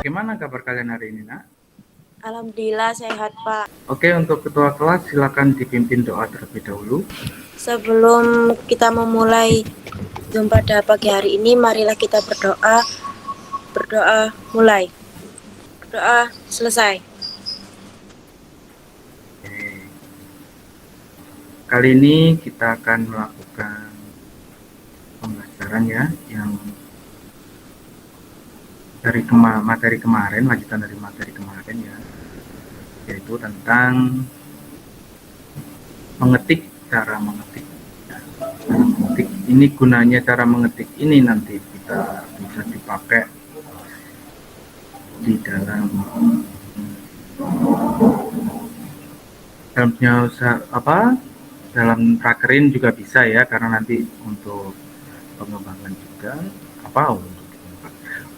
Gimana kabar kalian hari ini, Nak? Alhamdulillah sehat, Pak. Oke, untuk ketua kelas silakan dipimpin doa terlebih dahulu. Sebelum kita memulai Zoom pada pagi hari ini, marilah kita berdoa. Berdoa mulai. Berdoa selesai. Oke. Kali ini kita akan melakukan pembelajaran ya, yang dari materi kemarin, lanjutan dari materi kemarin ya, yaitu tentang mengetik, cara mengetik. Ya, cara mengetik ini gunanya cara mengetik ini nanti kita bisa dipakai di dalam dalamnya dalam prakerin juga bisa ya, karena nanti untuk pengembangan juga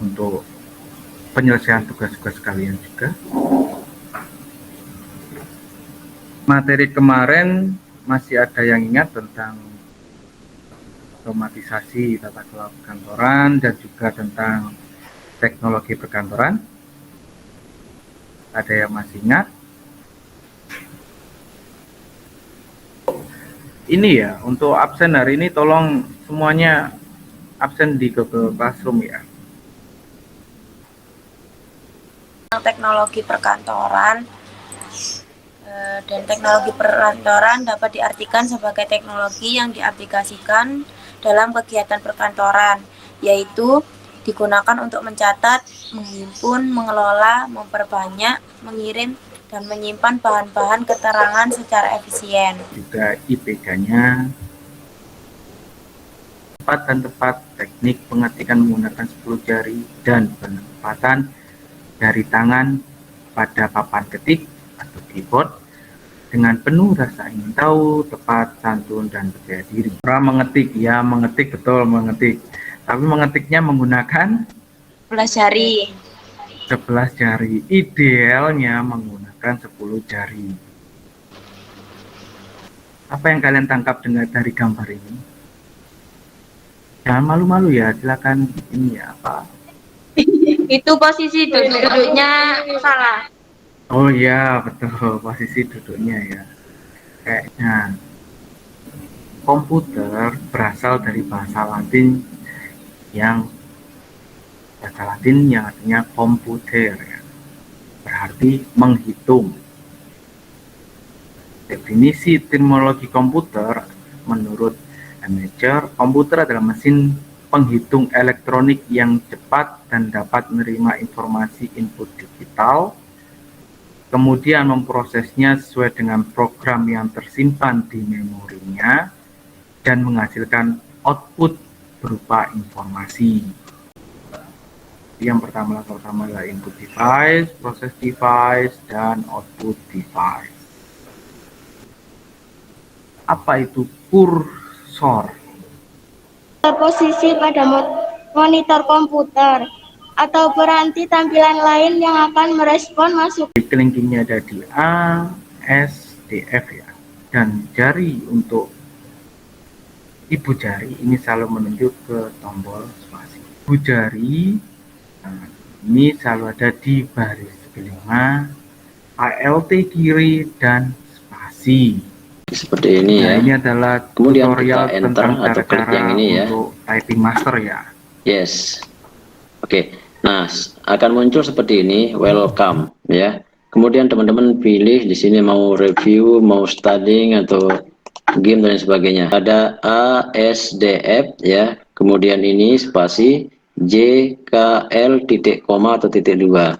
untuk penyelesaian tugas-tugas kalian juga. Materi kemarin masih ada yang ingat tentang otomatisasi tata kelola perkantoran dan juga tentang teknologi perkantoran? Ada yang masih ingat? Ini ya, untuk absen hari ini tolong semuanya absen di Google Classroom ya. Teknologi perkantoran dan teknologi perkantoran dapat diartikan sebagai teknologi yang diaplikasikan dalam kegiatan perkantoran, yaitu digunakan untuk mencatat, menghimpun, mengelola, memperbanyak, mengirim, dan menyimpan bahan-bahan keterangan secara efisien. Juga IPK-nya cepat dan tepat, teknik pengetikan menggunakan 10 jari, dan penempatan jari tangan pada papan ketik atau keyboard dengan penuh rasa ingin tahu, tepat, santun, dan percaya diri. Orang mengetik, ya mengetik, betul mengetik, tapi mengetiknya menggunakan 11 jari. 11 jari, idealnya menggunakan 10 jari. Apa yang kalian tangkap dari gambar ini? Jangan malu-malu ya, silakan ini ya apa? Itu posisi duduknya salah. Oh ya, betul, posisi duduknya ya. Kayaknya komputer berasal dari bahasa Latin yang artinya komputer ya. Berarti menghitung. Definisi etimologi komputer menurut Amateur, komputer adalah mesin penghitung elektronik yang cepat dan dapat menerima informasi input digital, kemudian memprosesnya sesuai dengan program yang tersimpan di memorinya, dan menghasilkan output berupa informasi. Yang pertama adalah input device, proses device, dan output device. Apa itu kursor? Posisi pada monitor komputer atau peranti tampilan lain yang akan merespon masuk. Kelingkingnya ada di A, S, D, F ya. Dan jari untuk ibu jari ini selalu menunjuk ke tombol spasi. Ibu jari ini selalu ada di baris kelima, ALT kiri, dan spasi. Seperti ini ya. Ini adalah kemudian tutorial kita enter tentang atau klik yang ini ya. Untuk typing master ya. Yes. Oke. Nah, akan muncul seperti ini, welcome ya. Kemudian teman-teman pilih di sini mau review, mau studying atau game dan sebagainya. Ada A, S, D, F ya. Kemudian ini spasi J, K, L, titik koma atau titik 2.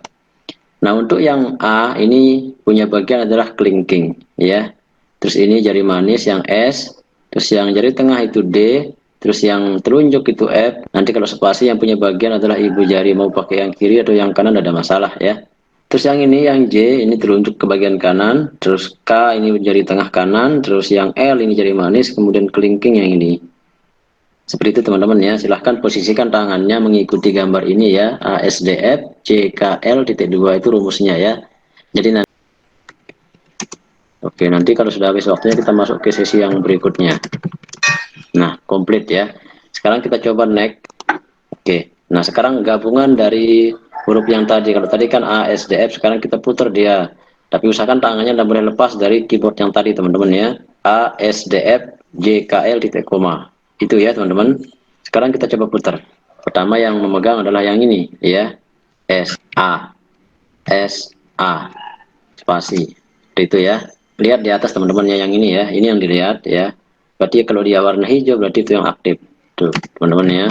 Nah, untuk yang A ini punya bagian adalah kelingking ya. Terus ini jari manis yang S, terus yang jari tengah itu D, terus yang telunjuk itu F. Nanti kalau spasi yang punya bagian adalah ibu jari, mau pakai yang kiri atau yang kanan ada masalah ya. Terus yang ini yang J ini telunjuk ke bagian kanan, terus K ini jari tengah kanan, terus yang L ini jari manis, kemudian kelingking yang ini. Seperti itu teman-teman ya. Silahkan posisikan tangannya mengikuti gambar ini ya. A, S, D, F, C, K, L, titik 2 itu rumusnya ya. Jadi nanti oke, nanti kalau sudah habis waktunya kita masuk ke sesi yang berikutnya. Nah, komplit ya. Sekarang kita coba next. Oke, nah sekarang gabungan dari huruf yang tadi. Kalau tadi kan A, S, D, F, sekarang kita putar dia. Tapi usahakan tangannya tidak boleh lepas dari keyboard yang tadi, teman-teman ya. A, S, D, F, J, K, L, titik koma. Itu ya, teman-teman. Sekarang kita coba putar. Pertama yang memegang adalah yang ini, ya. S, A, S, A, spasi. Itu ya. Lihat di atas teman-temannya yang ini ya. Ini yang dilihat ya. Berarti kalau dia warna hijau berarti itu yang aktif. Tuh, teman-teman ya.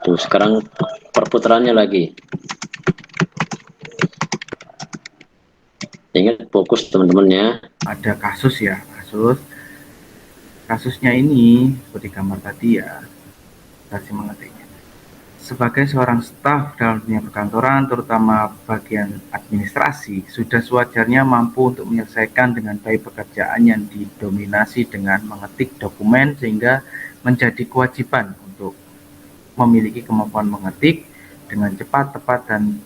Tuh, sekarang perputarannya lagi. Ingat fokus teman-temannya. Ada kasus ya, kasusnya ini seperti gambar tadi ya, versi mengetiknya. Sebagai seorang staf dalam dunia perkantoran, terutama bagian administrasi, sudah sewajarnya mampu untuk menyelesaikan dengan baik pekerjaan yang didominasi dengan mengetik dokumen, sehingga menjadi kewajiban untuk memiliki kemampuan mengetik dengan cepat, tepat, dan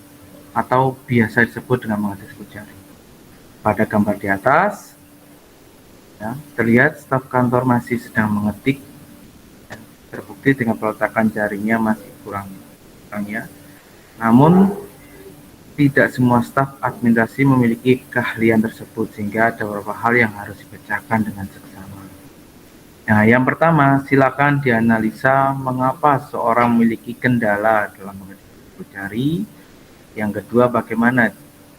atau biasa disebut dengan mengetik sepuluh jari. Pada gambar di atas, ya, terlihat staf kantor masih sedang mengetik, dan terbukti dengan peletakan jarinya masih kurang ya. Namun tidak semua staf administrasi memiliki keahlian tersebut, sehingga ada beberapa hal yang harus dipecahkan dengan seksama. Nah, yang pertama, silakan dianalisa mengapa seorang memiliki kendala dalam mengetik jari. Yang kedua, bagaimana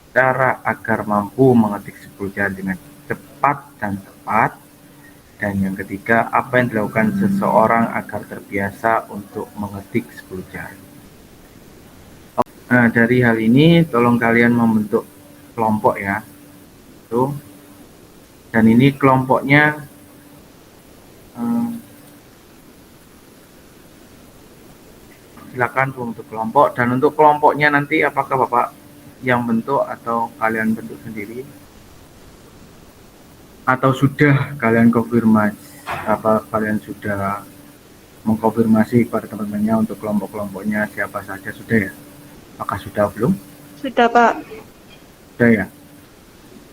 cara agar mampu mengetik 10 jari dengan cepat dan tepat. Dan yang ketiga, apa yang dilakukan seseorang agar terbiasa untuk mengetik 10 jari. Nah, dari hal ini tolong kalian membentuk kelompok ya. Tuh. Dan ini kelompoknya silakan untuk kelompok, dan untuk kelompoknya nanti apakah Bapak yang bentuk atau kalian bentuk sendiri? Atau sudah kalian konfirmasi, apa kalian sudah mengkonfirmasi kepada teman-temannya untuk kelompok-kelompoknya siapa saja, sudah ya? Apakah sudah belum? Sudah, Pak. Sudah ya?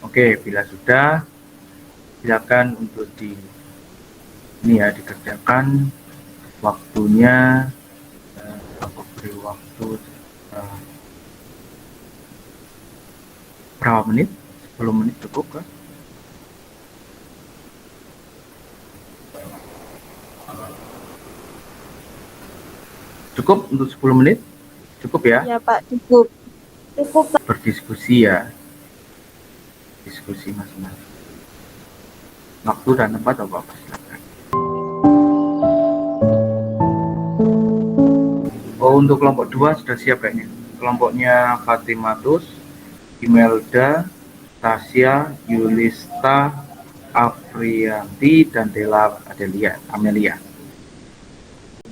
Oke, bila sudah, silakan untuk ini ya, dikerjakan. Waktunya aku beri waktu berapa menit? 10 menit cukup kan? Cukup untuk 10 menit? Cukup ya? Ya, Pak, cukup. Cukup, Pak. Berdiskusi ya. Diskusi masing-masing. Waktu dan tempat Bapak silakan. Oh, untuk kelompok 2 sudah siap kayaknya. Kelompoknya Fatimatus, Imelda, Tasya, Yulista, Afrianti, dan Dela Amelia.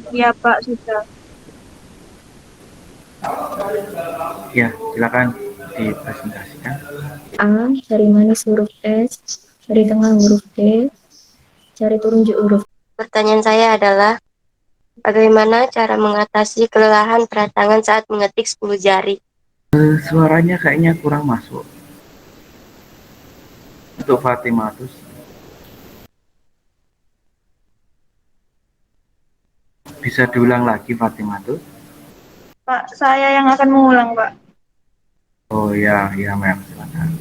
Ya, Pak, sudah. Ya, silakan dipresentasikan. A, jari manis huruf S, jari tengah huruf D, jari telunjuk huruf. Pertanyaan saya adalah, bagaimana cara mengatasi kelelahan pada tangan saat mengetik 10 jari? Suaranya kayaknya kurang masuk. Untuk Fatimatus. Bisa diulang lagi Fatimatus? Pak, saya yang akan mengulang, Pak. Oh ya, Mem, silakan.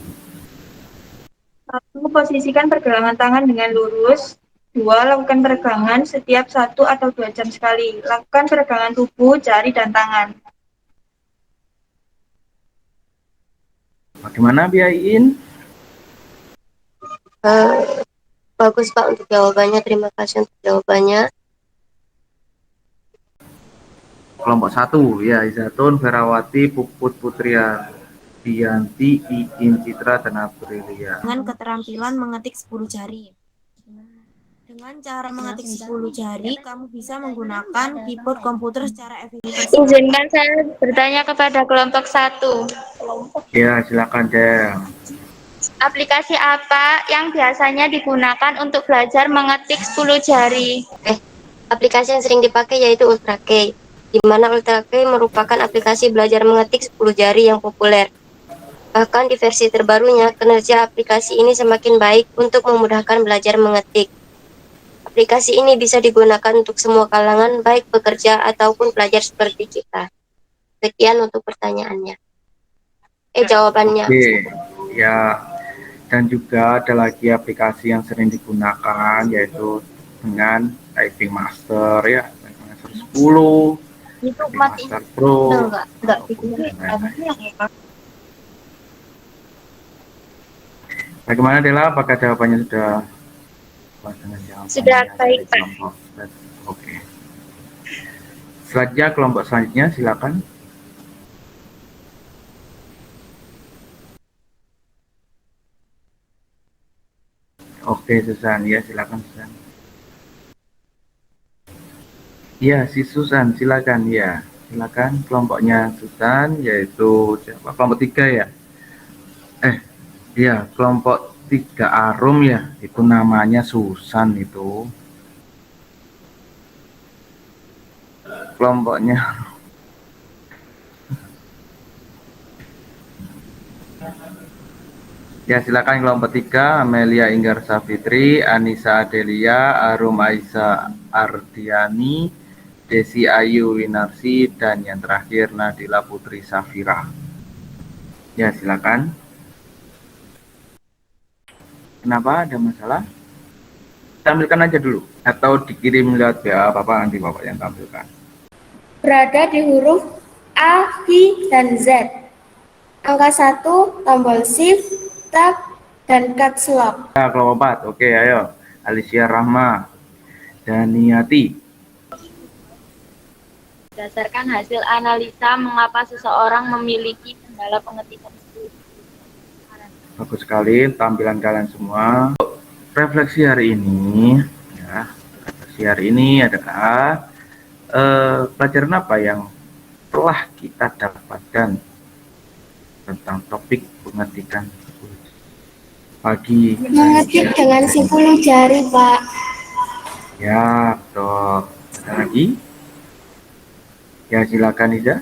1. Posisikan pergelangan tangan dengan lurus. 2. Lakukan peregangan setiap 1 atau 2 jam sekali. Lakukan peregangan tubuh, jari, dan tangan. Bagaimana Biain? Bagus Pak untuk jawabannya, terima kasih untuk jawabannya. Kelompok 1 ya, Izatun, Ferawati, Puput Putria, Dianti, Iin Citra, dan Aprilia. Dengan keterampilan mengetik 10 jari. Dengan cara mengetik 10 jari, kamu bisa menggunakan keyboard komputer secara efektif. Izinkan saya bertanya kepada kelompok 1. Ya, silakan Del. Aplikasi apa yang biasanya digunakan untuk belajar mengetik 10 jari? Aplikasi yang sering dipakai yaitu UltraKey, di mana UltraKey merupakan aplikasi belajar mengetik 10 jari yang populer. Bahkan di versi terbarunya, kinerja aplikasi ini semakin baik untuk memudahkan belajar mengetik. Aplikasi ini bisa digunakan untuk semua kalangan, baik pekerja ataupun pelajar seperti kita. Sekian untuk pertanyaannya. Jawabannya. Oke, ya. Dan juga ada lagi aplikasi yang sering digunakan yaitu dengan Typing Master ya, Typing Master 10, Itu Typing mati. Master Pro, Enggak ataupun yang lain-lain. Bagaimana Dela? Apakah jawabannya sudah puas dengan jawabannya Sudah baik, dari Pak. kelompok? Oke. Selanjutnya kelompok selanjutnya silakan. Oke, Susan, ya silakan Susan. Ya, si Susan, silakan ya. Silakan kelompoknya Susan, yaitu siapa? Kelompok 3 ya. Ya, kelompok 3 Arum ya. Itu namanya Susan itu. Kelompoknya. Ya, silakan kelompok 3 Amelia Inggar Safitri, Anissa Adelia, Arum Aisyah Ardiani, Desi Ayu Winarsi, dan yang terakhir Nadila Putri Safira. Ya, silakan. Kenapa ada masalah? Tampilkan aja dulu atau dikirim lewat WA Bapak, nanti Bapak yang tampilkan. Berada di huruf A, V, dan Z. Angka 1, tombol Shift, Tab, dan Caps Lock. Ya, kelompok 4. Oke, ayo. Alicia Rahma, Daniati. Berdasarkan hasil analisa, mengapa seseorang memiliki kendala pengetikan sulit? Bagus sekali tampilan kalian semua. Refleksi hari ini, ya, refleksi hari ini adalah pelajaran apa yang telah kita dapatkan tentang topik pengetikan pagi. Mengetik dengan 10 jari, Pak. Ya, betul. Ada lagi? Ya, silakan Ida.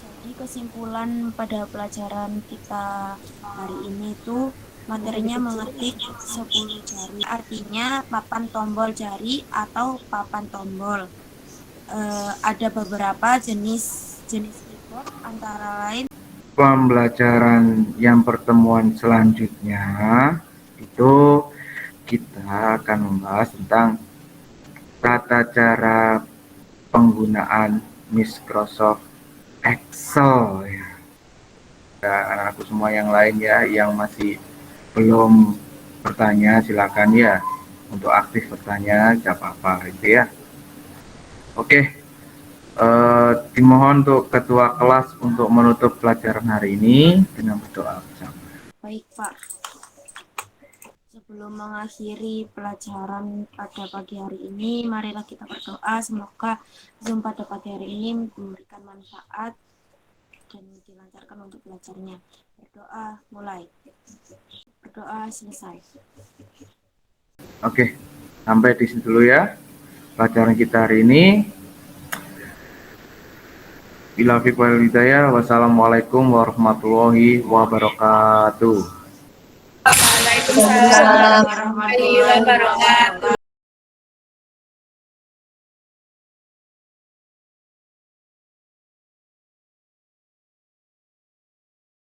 Jadi kesimpulan pada pelajaran kita hari ini itu materinya mengetik 10 jari. Artinya papan tombol jari atau papan tombol. Ada beberapa jenis keyboard antara lain Pembelajaran yang pertemuan selanjutnya itu kita akan membahas tentang tata cara penggunaan Microsoft Excel ya. Anak-anakku semua yang lain ya yang masih belum bertanya silakan ya untuk aktif bertanya tidak apa-apa gitu ya. Oke. Dimohon untuk ketua kelas untuk menutup pelajaran hari ini dengan berdoa bersama. Baik, Pak. Sebelum mengakhiri pelajaran pada pagi hari ini, marilah kita berdoa. Semoga Zoom pada pagi hari ini memberikan manfaat dan dilancarkan untuk belajarnya. Berdoa mulai. Berdoa selesai. Oke, sampai di sini dulu ya pelajaran kita hari ini. Bila fiqh wal hidayah, wassalamualaikum warahmatullahi wabarakatuh. Waalaikumsalam warahmatullahi wabarakatuh.